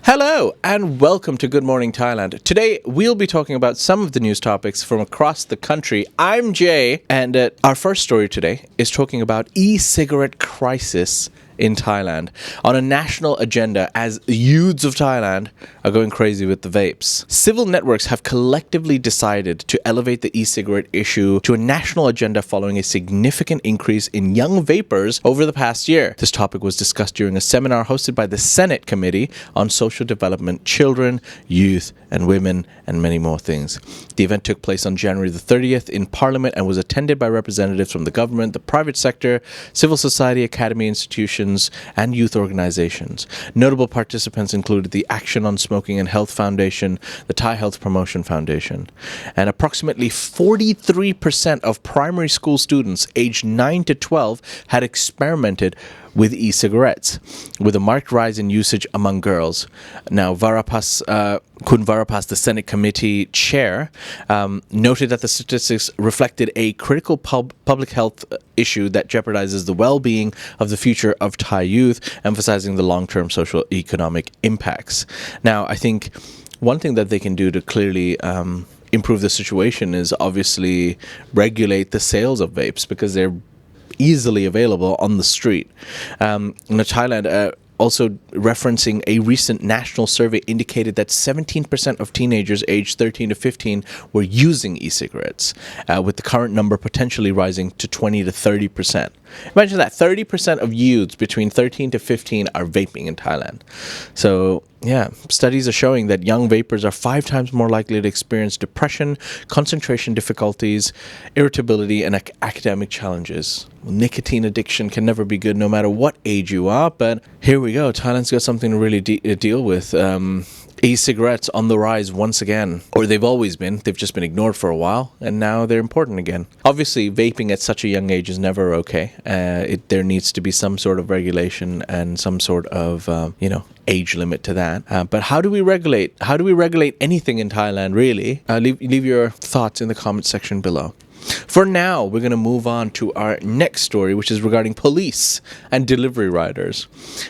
Hello and welcome to Good Morning Thailand. Today we'll be talking about some of the news topics from across the country. I'm Jay, and our first story today is talking about e-cigarette crisis in Thailand on a national agenda as youths of Thailand are going crazy with the vapes. Civil networks have collectively decided to elevate the e-cigarette issue to a national agenda following a significant increase in young vapers over the past year. This topic was discussed during a seminar hosted by the Senate Committee on Social Development, Children, Youth, and Women, and many more things. The event took place on January the 30th in Parliament and was attended by representatives from the government, the private sector, civil society, academy institutions, and youth organizations. Notable participants included the Action on Smoking and Health Foundation, the Thai Health Promotion Foundation, and approximately 43% of primary school students aged 9 to 12 had experimented with e-cigarettes, with a marked rise in usage among girls. Now, Kun Varapas, the Senate Committee chair, noted that the statistics reflected a critical public health issue that jeopardizes the well-being of the future of Thai youth, emphasizing the long-term social economic impacts. Now, I think one thing that they can do to clearly improve the situation is obviously regulate the sales of vapes, because they're easily available on the street. Thailand, also referencing a recent national survey, indicated that 17% of teenagers aged 13 to 15 were using e-cigarettes, with the current number potentially rising to 20 to 30%. Imagine that, 30% of youths between 13 to 15 are vaping in Thailand. So, yeah, studies are showing that young vapers are 5 times more likely to experience depression, concentration difficulties, irritability, and academic challenges. Nicotine addiction can never be good no matter what age you are, but here we go. Thailand's got something to really deal with. E-cigarettes on the rise once again, or they've always been. They've just been ignored for a while, and now they're important again. Obviously, vaping at such a young age is never okay. There needs to be some sort of regulation and some sort of, age limit to that. But how do we regulate? How do we regulate anything in Thailand, really? Leave your thoughts in the comment section below. For now, we're going to move on to our next story, which is regarding police and delivery riders.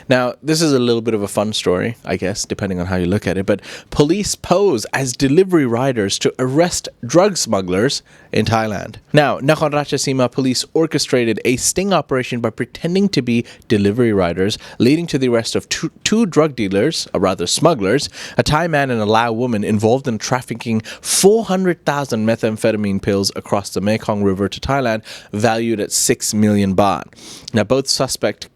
Now, this is a little bit of a fun story, I guess, depending on how you look at it, but police pose as delivery riders to arrest drug smugglers in Thailand. Now, Nakhon Ratchasima police orchestrated a sting operation by pretending to be delivery riders, leading to the arrest of two drug dealers, or rather smugglers, a Thai man and a Lao woman involved in trafficking 400,000 methamphetamine pills across the Mekong River to Thailand, valued at 6 million baht. Now, both suspects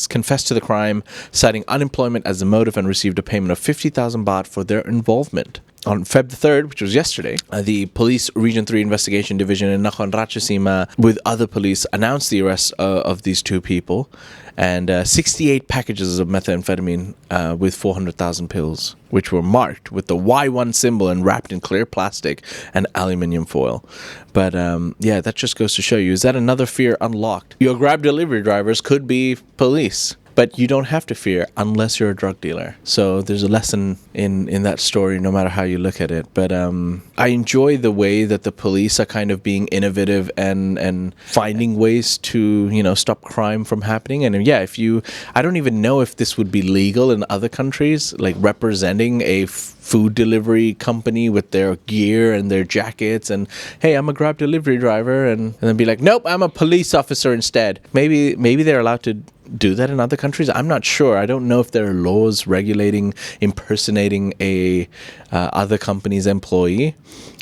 confessed to the crime, citing unemployment as the motive, and received a payment of 50,000 baht for their involvement. On Feb 3rd, which was yesterday, the Police Region 3 Investigation Division in Nakhon Ratchasima, with other police, announced the arrest of these two people, and 68 packages of methamphetamine with 400,000 pills, which were marked with the Y1 symbol and wrapped in clear plastic and aluminium foil. But that just goes to show you, is that another fear unlocked? Your Grab delivery drivers could be police. But you don't have to fear unless you're a drug dealer. So there's a lesson in that story, no matter how you look at it. But I enjoy the way that the police are kind of being innovative and finding ways to, stop crime from happening. And I don't even know if this would be legal in other countries, like representing a food delivery company with their gear and their jackets and, hey, I'm a Grab delivery driver, and then be like, nope, I'm a police officer instead. Maybe they're allowed to do that in other countries. I'm not sure. I don't know if there are laws regulating impersonating a other company's employee.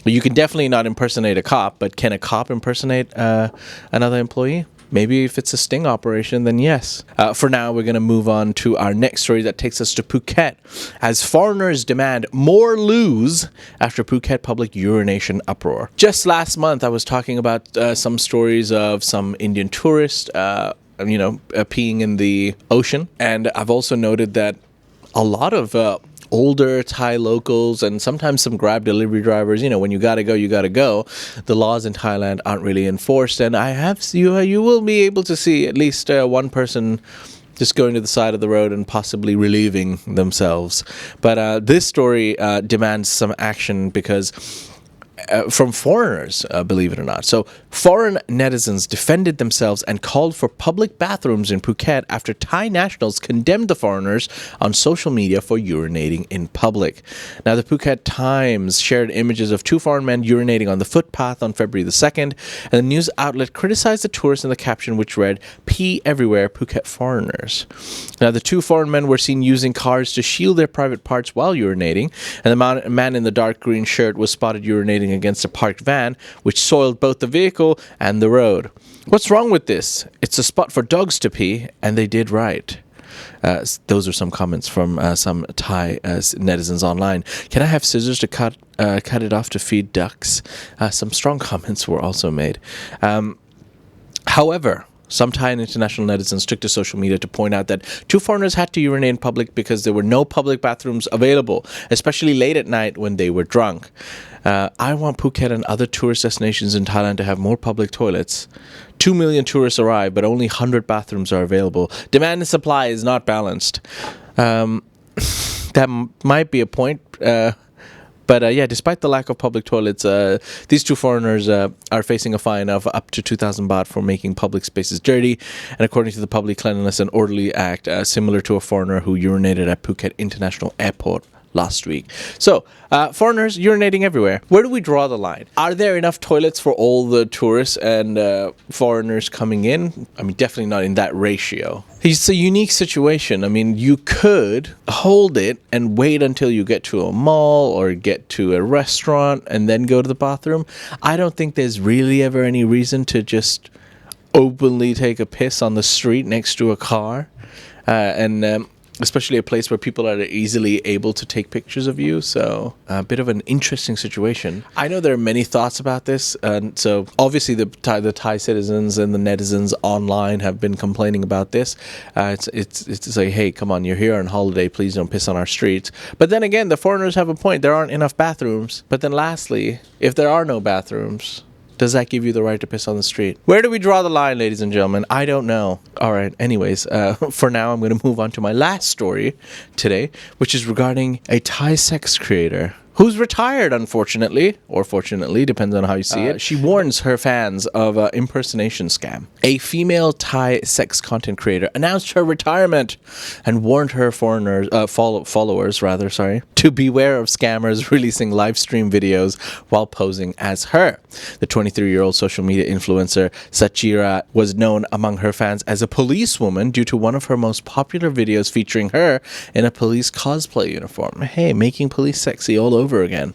You can definitely not impersonate a cop, but can a cop impersonate another employee? Maybe if it's a sting operation, then yes. For now, we're going to move on to our next story that takes us to Phuket, as foreigners demand more loos after Phuket public urination uproar. Just last month, I was talking about some stories of some Indian tourists peeing in the ocean. And I've also noted that a lot of older Thai locals and sometimes some Grab delivery drivers, when you gotta go, you gotta go. The laws in Thailand aren't really enforced, and you will be able to see at least one person just going to the side of the road and possibly relieving themselves. But this story demands some action, because from foreigners, believe it or not. So foreign netizens defended themselves and called for public bathrooms in Phuket after Thai nationals condemned the foreigners on social media for urinating in public. Now, the Phuket Times shared images of two foreign men urinating on the footpath on February the 2nd, and the news outlet criticized the tourists in the caption, which read, "Pee everywhere, Phuket foreigners." Now, the two foreign men were seen using cars to shield their private parts while urinating, and the man in the dark green shirt was spotted urinating against a parked van, which soiled both the vehicle and the road. What's wrong with this? It's a spot for dogs to pee, and they did right. Those are some comments from some Thai netizens online. Can I have scissors to cut it off to feed ducks? Some strong comments were also made. However, some Thai and international netizens took to social media to point out that two foreigners had to urinate in public because there were no public bathrooms available, especially late at night when they were drunk. I want Phuket and other tourist destinations in Thailand to have more public toilets. 2 million tourists arrive, but only 100 bathrooms are available. Demand and supply is not balanced. That might be a point. But despite the lack of public toilets, these two foreigners are facing a fine of up to 2,000 baht for making public spaces dirty. And according to the Public Cleanliness and Orderly Act, similar to a foreigner who urinated at Phuket International Airport last week. So, foreigners urinating everywhere. Where do we draw the line? Are there enough toilets for all the tourists and foreigners coming in? I mean, definitely not in that ratio. It's a unique situation. I mean, you could hold it and wait until you get to a mall or get to a restaurant and then go to the bathroom. I don't think there's really ever any reason to just openly take a piss on the street next to a car. Especially a place where people are easily able to take pictures of you. So a bit of an interesting situation. I know there are many thoughts about this. And so obviously the Thai citizens and the netizens online have been complaining about this. It's like, hey, come on, you're here on holiday. Please don't piss on our streets. But then again, the foreigners have a point. There aren't enough bathrooms. But then lastly, if there are no bathrooms, does that give you the right to piss on the street? Where do we draw the line, ladies and gentlemen? I don't know. All right. Anyways, for now, I'm going to move on to my last story today, which is regarding a Thai sex creator who's retired, unfortunately, or fortunately, depends on how you see it. She warns her fans of an impersonation scam. A female Thai sex content creator announced her retirement and warned her followers, to beware of scammers releasing live stream videos while posing as her. The 23-year-old social media influencer Sachira was known among her fans as a policewoman due to one of her most popular videos featuring her in a police cosplay uniform. Hey, making police sexy all over again.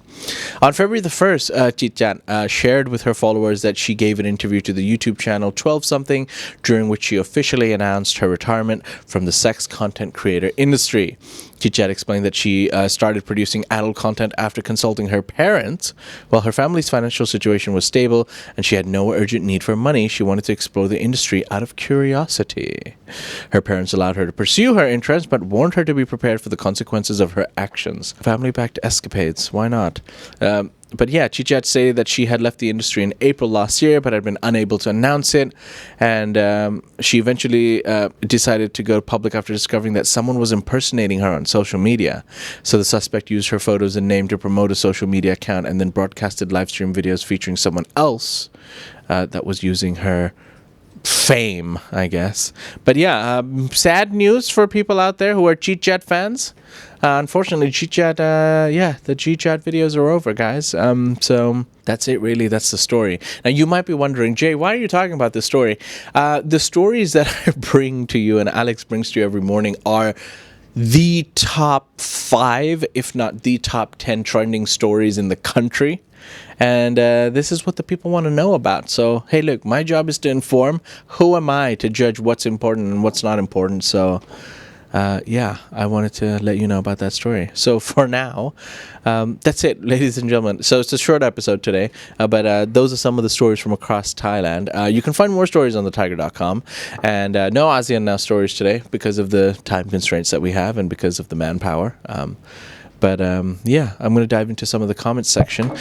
On February the 1st, Chitchat shared with her followers that she gave an interview to the YouTube channel 12 Something, during which she officially announced her retirement from the sex content creator industry. Chitchat explained that she started producing adult content after consulting her parents. While her family's financial situation was stable and she had no urgent need for money, she wanted to explore the industry out of curiosity. Her parents allowed her to pursue her interests, but warned her to be prepared for the consequences of her actions. Family-backed escapades, why not? But yeah, Chichat said that she had left the industry in April last year, but had been unable to announce it. And she eventually decided to go public after discovering that someone was impersonating her on social media. So the suspect used her photos and name to promote a social media account and then broadcasted live stream videos featuring someone else that was using her fame, I guess. But yeah, sad news for people out there who are Chichat fans. Unfortunately, Chichat, the Chichat videos are over, guys. So that's it, really. That's the story. Now, you might be wondering, Jay, why are you talking about this story? The stories that I bring to you and Alex brings to you every morning are the top 5, if not the top 10 trending stories in the country. And this is what the people want to know about. So, hey, look, my job is to inform. Who am I to judge what's important and what's not important? So, I wanted to let you know about that story. So for now, that's it, ladies and gentlemen. So it's a short episode today, but those are some of the stories from across Thailand. You can find more stories on thetiger.com, and no ASEAN Now stories today because of the time constraints that we have and because of the manpower. I'm going to dive into some of the comments section.